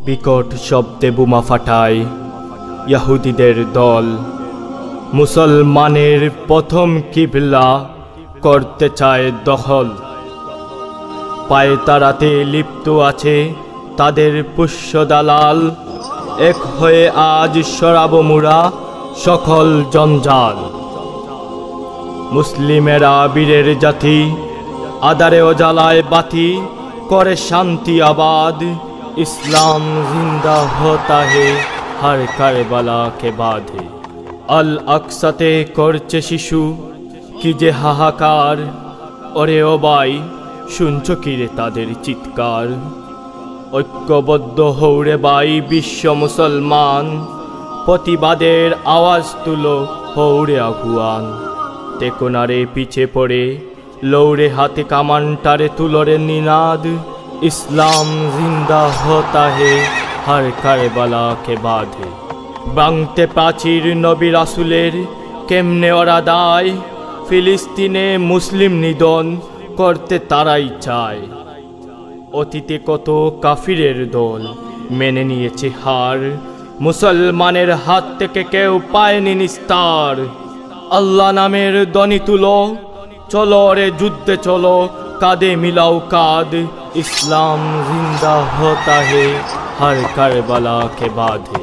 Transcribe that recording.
বিকট শব্দে বোমা ফাটায় ইহুদিদের দল। মুসলমানের প্রথম কিবলা করতে চায় দখল। পায়তারাতে লিপ্ত আছে তাদের পুষ্য দালাল। এক হয়ে আজ সরাব মুরা সকল জঞ্জাল। মুসলিমেরা বীরের জাতি, আদারে ও জ্বালায় বাতি, করে শান্তি আবাদ। ইসলাম জিন্দা হতা হে হর কারবালা কে বাদে। আল আকসাতে করছে শিশু কি যে হাহাকার। ওরে ও ভাই, শুনছ কি রে তাদের চিৎকার? ঐক্যবদ্ধ হৌরে ভাই বিশ্ব মুসলমান, প্রতিবাদের আওয়াজ তুলো হৌরে আগুয়ান। তেকোনারে পিছে পড়ে লৌরে হাতে কামানটারে তুলরে নিনাদ। ইসলাম জিন্দা হতা হে হর কারবালা কে বাদে। বাংতে প্রাচীর নবী রাসূলের কেমনে ওরা দায়। ফিলিস্তিনে মুসলিম নিধন করতে তারাই চায়। অতীতে কত কাফিরের দল মেনে নিয়েছে হার। মুসলমানের হাত থেকে কেউ পায়নি নিস্তার। আল্লাহ নামের ধ্বনি তুলো, চলো রে যুদ্ধে চলো, কাঁধে মিলাও কাঁধ। ইসলাম জিন্দা হতা হে হর কারবালা কে বাদে।